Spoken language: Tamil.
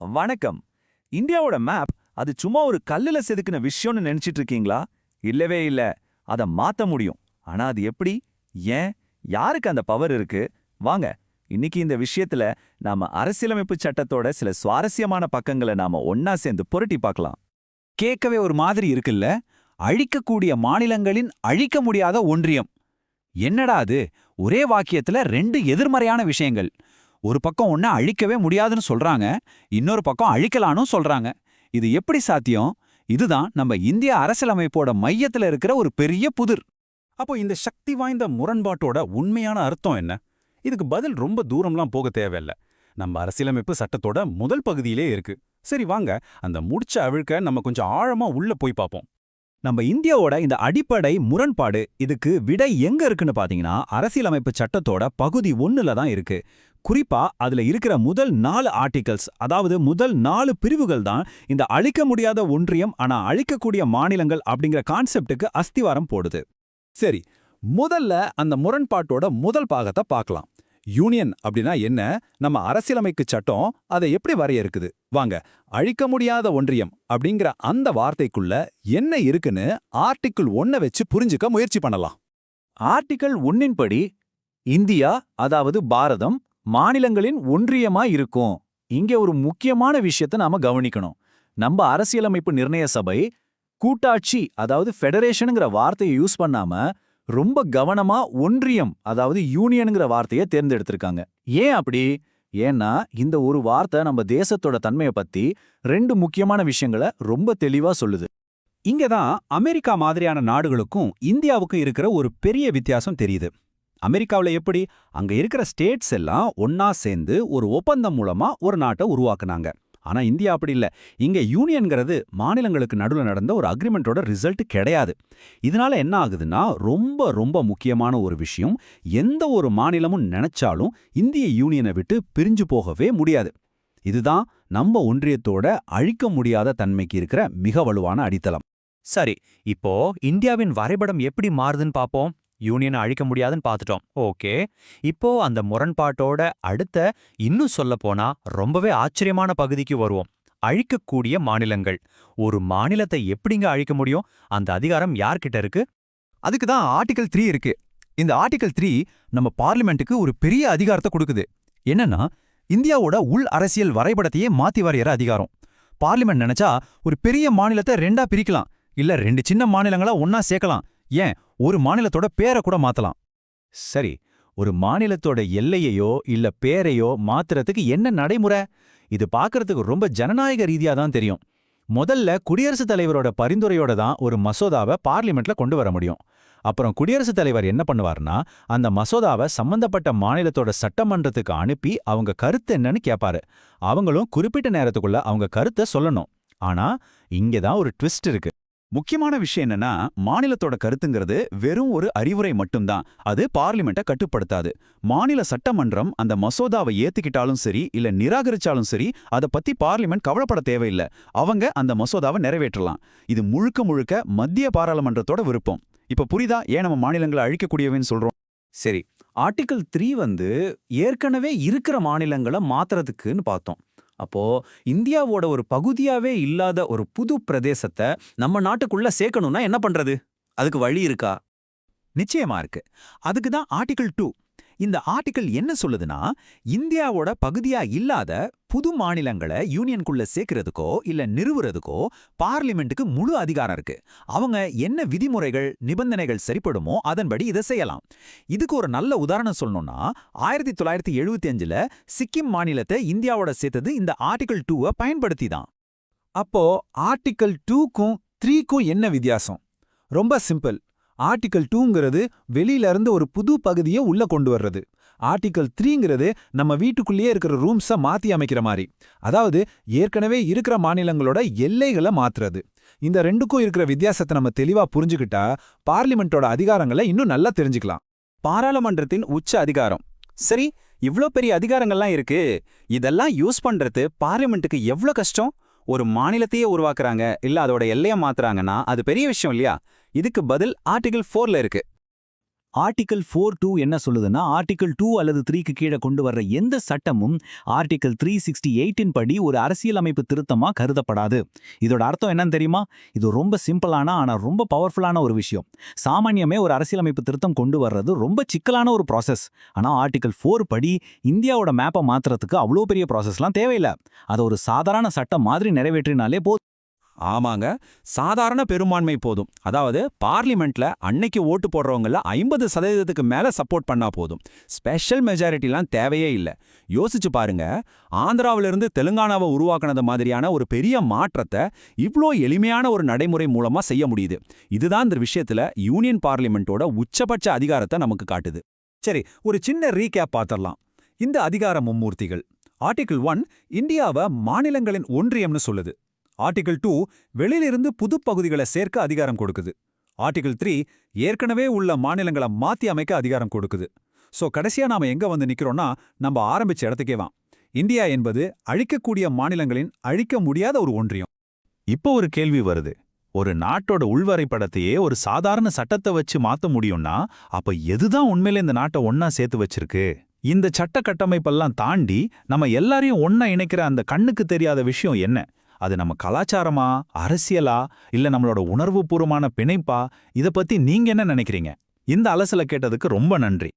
வணக்கம். இந்தியாவோட மேப் அது சும்மா ஒரு கல்லுல செதுக்கின விஷயம்னு நினைச்சிட்டு இருக்கீங்களா? இல்லவே இல்ல. அத மாத்த முடியும். ஆனா அது எப்படி? ஏன்? யாருக்கு அந்த பவர் இருக்கு? வாங்க, இன்னைக்கு இந்த விஷயத்துல நாம அரசியலமைப்பு சட்டத்தோட சில சுவாரஸ்யமான பக்கங்களை நாம ஒன்னா சேர்ந்து புரட்டி பார்க்கலாம். கேட்கவே ஒரு மாதிரி இருக்குல்ல. அழிக்கக்கூடிய மாநிலங்களின் அழிக்க முடியாத ஒன்றியம். என்னடா அது? ஒரே வாக்கியத்துல ரெண்டு எதிர்மறையான விஷயங்கள். ஒரு பக்கம் ஒன்ன அழிக்கவே முடியாதுன்னு சொல்றாங்க, இன்னொரு பக்கம் அழிக்கலான்னு சொல்றாங்க. இது எப்படி சாத்தியம்? இதுதான் நம்ம இந்திய அரசியலமைப்போட மையத்துல இருக்கிற ஒரு பெரிய புதிர். அப்போ இந்த சக்தி வாய்ந்த முரண்பாட்டோட உண்மையான அர்த்தம் என்ன? இதுக்கு பதில் ரொம்ப தூரம்லாம் போக தேவையில்ல. நம்ம அரசியலமைப்பு சட்டத்தோட முதல் பகுதியிலே இருக்கு. சரி வாங்க, அந்த முடிச்ச அவிழ்க்க நம்ம கொஞ்சம் ஆழமா உள்ள போய் பார்ப்போம். நம்ம இந்தியாவோட இந்த அடிப்படை முரண்பாடு இதுக்கு விடை எங்க இருக்குன்னு பாத்தீங்கன்னா, அரசியலமைப்பு சட்டத்தோட பகுதி 1ல தான் இருக்கு. குறிப்பா அதுல இருக்கிற முதல் 4 ஆர்டிகல்ஸ், அதாவது முதல் 4 பிரிவுகள் தான் இந்த அழிக்க முடியாத ஒன்றியம் ஆனா அழிக்கக்கூடிய மாநிலங்கள் அப்படிங்கிற கான்செப்டுக்கு அஸ்திவாரம் போடுது. சரி, முதல்ல அந்த முரண்பாட்டோட முதல் பாகத்தை பார்க்கலாம். யூனியன் அப்படின்னா என்ன? நம்ம அரசியலமைப்பு சட்டம் அதை எப்படி வரையறுக்குது? வாங்க, அழிக்க முடியாத ஒன்றியம் அப்படிங்கிற அந்த வார்த்தைக்குள்ள என்ன இருக்குன்னு ஆர்டிக்கிள் 1 வச்சு புரிஞ்சுக்க முயற்சி பண்ணலாம். ஆர்டிகல் 1 படி இந்தியா, அதாவது பாரதம், மாநிலங்களின் ஒன்றியமா இருக்கும். இங்க ஒரு முக்கியமான விஷயத்தை நாம கவனிக்கணும். நம்ம அரசியலமைப்பு நிர்ணய சபை கூட்டாட்சி, அதாவது ஃபெடரேஷனுங்கிற வார்த்தையை யூஸ் பண்ணாம ரொம்ப கவனமா ஒன்றியம், அதாவது யூனியனுங்கிற வார்த்தையை தேர்ந்தெடுத்திருக்காங்க. ஏன் அப்படி? ஏன்னா இந்த ஒரு வார்த்தை நம்ம தேசத்தோட தன்மையை பத்தி 2 முக்கியமான விஷயங்களை ரொம்ப தெளிவா சொல்லுது. இங்க தான் அமெரிக்கா மாதிரியான நாடுகளுக்கும் இந்தியாவுக்கும் இருக்கிற ஒரு பெரிய வித்தியாசம் தெரியுது. அமெரிக்காவுல எப்படி? அங்க இருக்கிற ஸ்டேட்ஸ் எல்லாம் ஒன்னா சேர்ந்து ஒரு ஒப்பந்தம் மூலமா ஒரு நாட்டை உருவாக்குனாங்க. ஆனா இந்தியா அப்படி இல்ல. இங்க யூனியன்கிறது மாநிலங்களுக்கு நடுவுல நடந்த ஒரு அக்ரிமெண்டோட ரிசல்ட் கிடையாது. இதனால என்ன ஆகுதுன்னா, ரொம்ப ரொம்ப முக்கியமான ஒரு விஷயம், எந்த ஒரு மாநிலமும் நினைச்சாலும் இந்திய யூனியனை விட்டு பிரிஞ்சு போகவே முடியாது. இதுதான் நம்ம ஒன்றியத்தோட அழிக்க முடியாத தன்மைக்கு இருக்கிற மிக வலுவான அடித்தளம். சரி, இப்போ இந்தியாவின் வரைபடம் எப்படி மாறுதுன்னு பாப்போம். யூனியனை அழிக்க முடியாதுன்னு பார்த்துட்டோம். ஓகே, இப்போ அந்த முரண்பாட்டோட அடுத்த, இன்னும் சொல்ல போனா ரொம்பவே ஆச்சரியமான பகுதிக்கு வருவோம். அழிக்கக்கூடிய மாநிலங்கள். ஒரு மாநிலத்தை எப்படிங்க அழிக்க முடியும்? அந்த அதிகாரம் யார்கிட்ட இருக்கு? அதுக்கு தான் ஆர்டிகல் 3 இருக்கு. இந்த ஆர்டிகல் 3 நம்ம பார்லிமெண்ட்டுக்கு ஒரு பெரிய அதிகாரத்தை கொடுக்குது. என்னன்னா, இந்தியாவோட உள் அரசியல் வரைபடத்தையே மாத்தி வரையற அதிகாரம். பார்லிமெண்ட் நினைச்சா ஒரு பெரிய மாநிலத்தை 2ஆ பிரிக்கலாம், இல்ல 2 சின்ன மாநிலங்களா ஒன்னா சேர்க்கலாம், ஏன் ஒரு மாநிலத்தோட பேரை கூட மாத்தலாம். சரி, ஒரு மாநிலத்தோட எல்லையையோ இல்ல பேரையோ மாத்துறதுக்கு என்ன நடைமுறை? இது பார்க்கறதுக்கு ரொம்ப ஜனநாயக ரீதியா தான் தெரியும். முதல்ல குடியரசுத் தலைவரோட பரிந்துரையோட தான் ஒரு மசோதாவை பார்லிமெண்ட்ல கொண்டு வர முடியும். அப்புறம் குடியரசுத் தலைவர் என்ன பண்ணுவார்னா, அந்த மசோதாவை சம்பந்தப்பட்ட மாநிலத்தோட சட்டமன்றத்துக்கு அனுப்பி அவங்க கருத்து என்னன்னு கேட்பாரு. அவங்களும் குறிப்பிட்ட நேரத்துக்குள்ள அவங்க கருத்தை சொல்லணும். ஆனா இங்கதான் ஒரு ட்விஸ்ட் இருக்கு. முக்கியமான விஷயம் என்னன்னா, மாநிலத்தோட கருத்துங்கிறது வெறும் ஒரு அறிவுரை மட்டும்தான். அது பார்லிமெண்ட்டை கட்டுப்படுத்தாது. மாநில சட்டமன்றம் அந்த மசோதாவை ஏத்துக்கிட்டாலும் சரி இல்ல நிராகரிச்சாலும் சரி, அதை பத்தி பார்லிமெண்ட் கவலைப்பட தேவையில்லை. அவங்க அந்த மசோதாவை நிறைவேற்றலாம். இது முழுக்க முழுக்க மத்திய பாராளுமன்றத்தோட விருப்பம். இப்ப புரியுதா ஏன் நம்ம மாநிலங்களை அழிக்கக்கூடியவன்னு சொல்றோம்? சரி, ஆர்டிகல் 3 ஏற்கனவே இருக்கிற மாநிலங்களை மாத்துறதுக்குன்னு பார்த்தோம். அப்போ இந்தியாவோட ஒரு பகுதியாவே இல்லாத ஒரு புது பிரதேசத்தை நம்ம நாட்டுக்குள்ள சேர்க்கணும்னா என்ன பண்றது? அதுக்கு வழி இருக்கா? நிச்சயமா இருக்கு. அதுக்கு தான் ஆர்டிகல் 2. இந்த ஆர்டிகல் என்ன சொல்லுதுன்னா, இந்தியாவோட பகுதியா இல்லாத புது மாநிலங்களை யூனியனுக்குள்ள சேர்க்கறதுக்கோ இல்ல நிறுவுறதுக்கோ பார்லிமெண்ட்டுக்கு முழு அதிகாரம் இருக்கு. அவங்க என்ன விதிமுறைகள் நிபந்தனைகள் சரிப்படுமோ அதன்படி இதை செய்யலாம். இதுக்கு ஒரு நல்ல உதாரணம் சொல்லணும்னா, 1975ல சிக்கிம் மாநிலத்தை இந்தியாவோட சேர்த்தது இந்த ஆர்டிகல் 2 பயன்படுத்தி தான். அப்போ ஆர்டிக்கிள் 2க்கும் 3க்கும் என்ன வித்தியாசம்? ரொம்ப சிம்பிள். ஆர்டிக்கிள் 2ங்கிறது வெளியில இருந்து ஒரு புது பகுதியை உள்ள கொண்டு வர்றது. ஆர்டிக்கிள் 3ங்கிறது நம்ம வீட்டுக்குள்ளேயே இருக்கிற ரூம்ஸை மாத்தி அமைக்கிற மாதிரி. அதாவது ஏற்கனவே இருக்கிற மாநிலங்களோட எல்லைகளை மாத்துறது. இந்த 2க்கும் இருக்கிற வித்தியாசத்தை நம்ம தெளிவா புரிஞ்சுக்கிட்டா பார்லிமெண்டோட அதிகாரங்களை இன்னும் நல்லா தெரிஞ்சுக்கலாம். பாராளுமன்றத்தின் உச்ச அதிகாரம். சரி, இவ்ளோ பெரிய அதிகாரங்கள்லாம் இருக்கு. இதெல்லாம் யூஸ் பண்றது பார்லிமெண்ட்டுக்கு எவ்ளோ கஷ்டம்? ஒரு மாநிலத்தையே உருவாக்குறாங்க, இல்ல அதோட எல்லைய மாத்துறாங்கன்னா அது பெரிய விஷயம் இல்லையா? இதுக்கு பதில் ஆர்டிகல் 4ல இருக்கு. ஆர்டிகல் 4(2) என்ன சொல்லுதுன்னா, ஆர்டிகல் 2 அல்லது 3க்கு கீழே கொண்டு வர்ற எந்த சட்டமும் ஆர்டிகல் 368 படி ஒரு அரசியலமைப்பு திருத்தமா கருதப்படாது. இதோட அர்த்தம் என்னன்னு தெரியுமா? இது ரொம்ப சிம்பிளான ஆனா ரொம்ப பவர்ஃபுல்லான ஒரு விஷயம். சாமானியமே ஒரு அரசியலமைப்பு திருத்தம் கொண்டு வர்றது ரொம்ப சிக்கலான ஒரு ப்ராசஸ். ஆனா ஆர்டிகல் 4 படி இந்தியாவோட மேப்பை மாத்துறதுக்கு அவ்வளோ பெரிய ப்ராசஸ்லாம் தேவையில்லை. அதை ஒரு சாதாரண சட்டம் மாதிரி நிறைவேற்றினாலே போதும். ஆமாங்க, சாதாரண பெரும்பான்மை போதும். அதாவது பார்லிமெண்ட்ல அன்னைக்கு ஓட்டு போடுறவங்கள 50% மேல சப்போர்ட் பண்ணா போதும். ஸ்பெஷல் மெஜாரிட்டிலாம் தேவையே இல்ல. யோசிச்சு பாருங்க, ஆந்திராவிலிருந்து தெலுங்கானாவை உருவாக்குனது மாதிரியான ஒரு பெரிய மாற்றத்தை இவ்ளோ எளிமையான ஒரு நடைமுறை மூலமா செய்ய முடியுது. இதுதான் இந்த விஷயத்துல யூனியன் பார்லிமெண்டோட உச்சபட்ச அதிகாரத்தை நமக்கு காட்டுது. சரி, ஒரு சின்ன ரீகேப் பார்த்துடலாம். இந்த அதிகார மும்மூர்த்திகள். ஆர்டிகிள் 1 இந்தியாவை மாநிலங்களின் ஒன்றியம்னு சொல்லுது. ஆர்டிகிள் 2 வெளியிலிருந்து புது பகுதிகளை சேர்க்க அதிகாரம் கொடுக்குது. ஆர்டிகிள் 3 ஏற்கனவே உள்ள மாநிலங்களை மாத்தி அமைக்க அதிகாரம் கொடுக்குது. சோ கடைசியா நாம எங்க வந்து நிக்கிறோம்னா, நம்ம ஆரம்பிச்ச இடத்துக்கே வா. இந்தியா என்பது அழிக்கக்கூடிய மாநிலங்களின் அழிக்க முடியாத ஒரு ஒன்றியம். இப்போ ஒரு கேள்வி வருது. ஒரு நாட்டோட உள்வரைபடத்தையே ஒரு சாதாரண சட்டத்தை வச்சு மாத்த முடியும்னா, அப்ப எதுதான் உண்மையில இந்த நாட்டை ஒன்னா சேர்த்து வச்சிருக்கு? இந்த சட்ட கட்டமைப்பெல்லாம் தாண்டி நம்ம எல்லாரையும் ஒன்னா இணைக்கிற அந்த கண்ணுக்கு தெரியாத விஷயம் என்ன? அது நம்ம கலாச்சாரமா, அரசியலா, இல்ல நம்மளோட உணர்வுபூர்வமான பிணைப்பா? இத பத்தி நீங்க என்ன நினைக்கிறீங்க? இந்த அலசலை கேட்டதுக்கு ரொம்ப நன்றி.